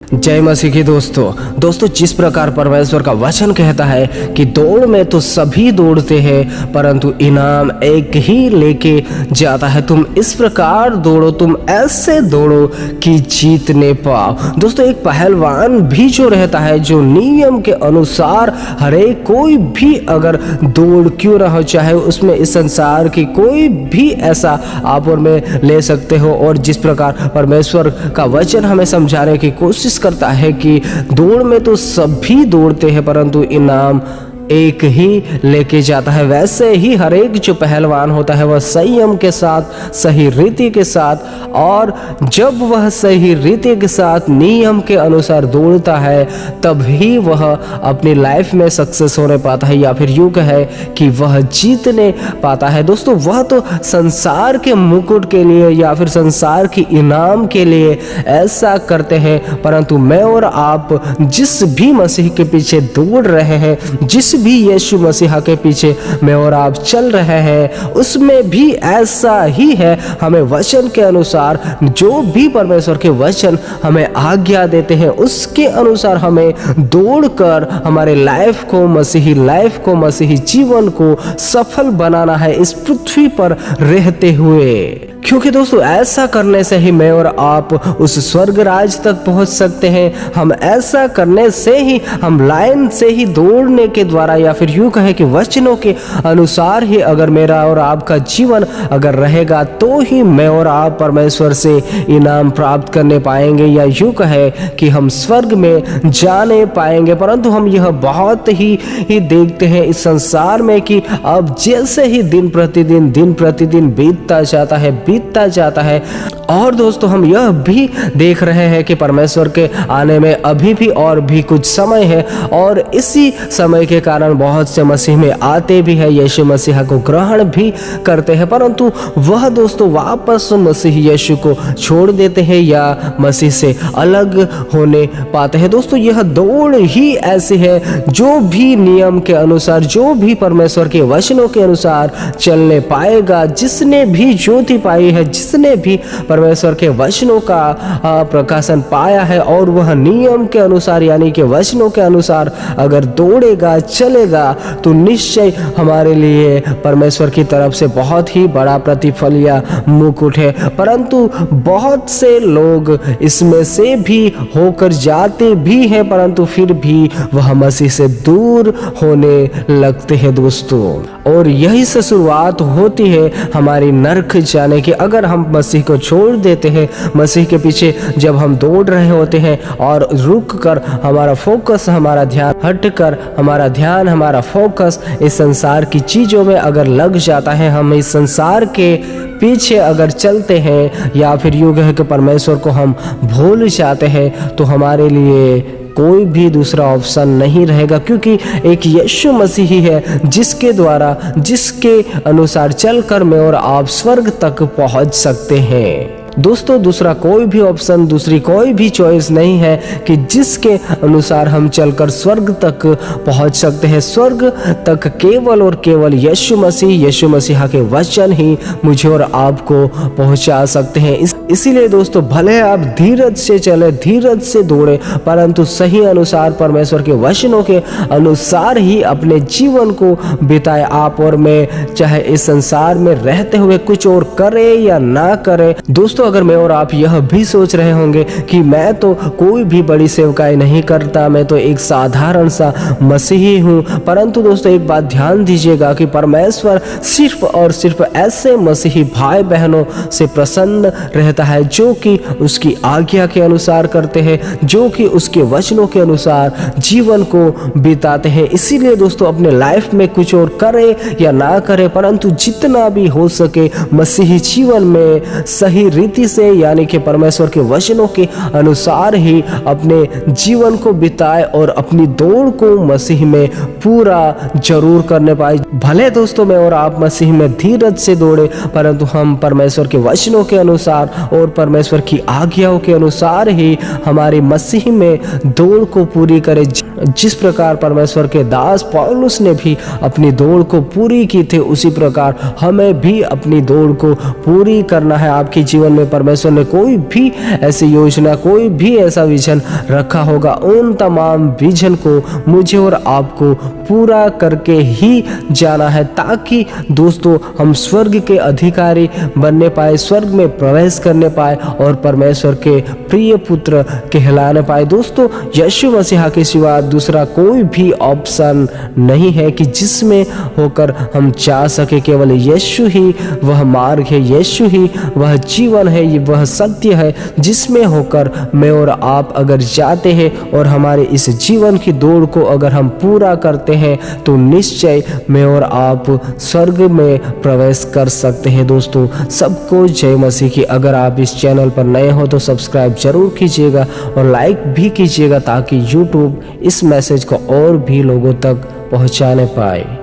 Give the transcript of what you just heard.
जय मसीह की दोस्तों जिस प्रकार परमेश्वर का वचन कहता है कि दौड़ में तो सभी दौड़ते हैं परंतु इनाम एक ही लेके जाता है। तुम इस प्रकार दौड़ो, तुम ऐसे दौड़ो कि जीतने पाओ। दोस्तों एक पहलवान भी जो रहता है, जो नियम के अनुसार हरेक कोई भी अगर दौड़ क्यों ना हो, चाहे उसमें इस संसार की कोई भी ऐसा आप और मैं ले सकते हो। और जिस प्रकार परमेश्वर का वचन हमें समझाने की कोशिश करता है कि दौड़ में तो सभी दौड़ते हैं परंतु इनाम एक ही लेके जाता है, वैसे ही हर एक जो पहलवान होता है वह संयम के साथ, सही रीति के साथ, और जब वह सही रीति के साथ नियम के अनुसार दौड़ता है तब ही वह अपनी लाइफ में सक्सेस होने पाता है, या फिर यूँ कहे कि वह जीतने पाता है। दोस्तों वह तो संसार के मुकुट के लिए या फिर संसार की इनाम के लिए ऐसा करते हैं, परंतु मैं और आप जिस भी मसीह के पीछे दौड़ रहे हैं, जिस भी यीशु मसीहा के पीछे मैं और आप चल रहे हैं, उसमें भी ऐसा ही है। हमें वचन के अनुसार, जो भी परमेश्वर के वचन हमें आज्ञा देते हैं उसके अनुसार हमें दौड़कर हमारे लाइफ को, मसीही लाइफ को, मसीही जीवन को सफल बनाना है इस पृथ्वी पर रहते हुए। क्योंकि दोस्तों ऐसा करने से ही मैं और आप उस स्वर्ग राज तक पहुंच सकते हैं। हम ऐसा करने से ही, हम लाइन से ही दौड़ने के द्वारा, या फिर यूं कहे कि वचनों के अनुसार ही अगर मेरा और आपका जीवन अगर रहेगा तो ही मैं और आप परमेश्वर से इनाम प्राप्त करने पाएंगे, या यूं कहे कि हम स्वर्ग में जाने पाएंगे। परंतु हम यह बहुत ही देखते हैं इस संसार में कि अब जैसे ही दिन प्रतिदिन बीतता जाता है। और दोस्तों हम यह भी देख रहे हैं कि परमेश्वर के आने में अभी भी और भी कुछ समय है, और इसी समय के कारण बहुत से मसीह में आते भी है, यीशु मसीहा को ग्रहण भी करते हैं, परंतु वह दोस्तों वापस मसीह यीशु को छोड़ देते हैं या मसीह से अलग होने पाते हैं। दोस्तों यह दौड़ ही ऐसी है, जो भी नियम के अनुसार, जो भी परमेश्वर के वचनों के अनुसार चलने पाएगा, जिसने भी ज्योति पाई है, जिसने भी परमेश्वर के वचनों का प्रकाशन पाया है, और वह नियम के अनुसार यानी कि वचनों के अनुसार अगर दौड़ेगा, चलेगा, तो निश्चय हमारे लिए परमेश्वर की तरफ से बहुत ही बड़ा प्रतिफल या मुकुट है। परंतु बहुत से लोग इसमें से भी होकर जाते भी हैं, परंतु फिर भी वह मसीह से दूर होने लगते हैं दोस्तों। और यही से शुरुआत होती है हमारी नरक जाने की। अगर हम मसीह को छोड़ देते हैं, मसीह के पीछे जब हम दौड़ रहे होते हैं और रुक कर हमारा फोकस, हमारा ध्यान हटकर, हमारा फोकस इस संसार की चीज़ों में अगर लग जाता है, हम इस संसार के पीछे अगर चलते हैं, या फिर यूँ कहे कि परमेश्वर को हम भूल जाते हैं, तो हमारे लिए कोई भी दूसरा ऑप्शन नहीं रहेगा, क्योंकि एक यीशु मसीह ही है जिसके द्वारा, जिसके अनुसार चलकर मैं और आप स्वर्ग तक पहुंच सकते हैं। दोस्तों दूसरा कोई भी ऑप्शन, दूसरी कोई भी चॉइस नहीं है कि जिसके अनुसार हम चलकर स्वर्ग तक पहुंच सकते हैं। स्वर्ग तक केवल और केवल यीशु मसीहा के वचन ही मुझे और आपको पहुंचा सकते हैं। इसीलिए दोस्तों भले आप धीरज से चले, धीरज से दौड़े, परंतु सही अनुसार परमेश्वर के वचनों के अनुसार ही अपने जीवन को बिताए। आप और मैं चाहे इस संसार में रहते हुए कुछ और करे या ना करे। दोस्तों अगर मैं और आप यह भी सोच रहे होंगे कि मैं तो कोई भी बड़ी सेवकाई नहीं करता, मैं तो एक साधारण सा मसीही हूँ, परंतु दोस्तों एक बात ध्यान दीजिएगा कि परमेश्वर सिर्फ और सिर्फ ऐसे मसीही भाई बहनों से प्रसन्न रहता है जो कि उसकी आज्ञा के अनुसार करते हैं, जो कि उसके वचनों के अनुसार जीवन को बिताते हैं। इसीलिए दोस्तों अपने लाइफ में कुछ और करे या ना करे, परंतु जितना भी हो सके मसीही जीवन में सही रीति से यानी कि परमेश्वर के वचनों के अनुसार ही अपने जीवन को बिताए और अपनी दौड़ को मसीह में पूरा जरूर करने पाए। भले दोस्तों मैं और आप मसीह में धीरज से दौड़े, परंतु हम परमेश्वर के वचनों के अनुसार और परमेश्वर की आज्ञाओं के अनुसार ही हमारी मसीह में दौड़ को पूरी करें। जिस प्रकार परमेश्वर के दास पौलुस ने भी अपनी दौड़ को पूरी की थी, उसी प्रकार हमें भी अपनी दौड़ को पूरी करना है। आपके जीवन में परमेश्वर ने कोई भी ऐसी योजना, कोई भी ऐसा विजन रखा होगा, उन तमाम विजन को मुझे और आपको पूरा करके ही जाना है, ताकि दोस्तों हम स्वर्ग के अधिकारी बनने पाए, स्वर्ग में प्रवेश करने पाए और परमेश्वर के प्रिय पुत्र कहलाने पाए। दोस्तों, यीशु मसीह के सिवा दूसरा कोई भी ऑप्शन नहीं है कि जिसमें होकर हम जा सके। केवल यीशु ही वह मार्ग है, यीशु ही वह जीवन है, ये वह सत्य है जिसमें होकर मैं और आप अगर जाते हैं और हमारे इस जीवन की दौड़ को अगर हम पूरा करते हैं तो निश्चय मैं और आप स्वर्ग में प्रवेश कर सकते हैं। दोस्तों, सबको जय मसीह की। अगर आप इस चैनल पर नए हो तो सब्सक्राइब जरूर कीजिएगा और लाइक भी कीजिएगा, ताकि यूट्यूब इस मैसेज को और भी लोगों तक पहुंचाने पाए।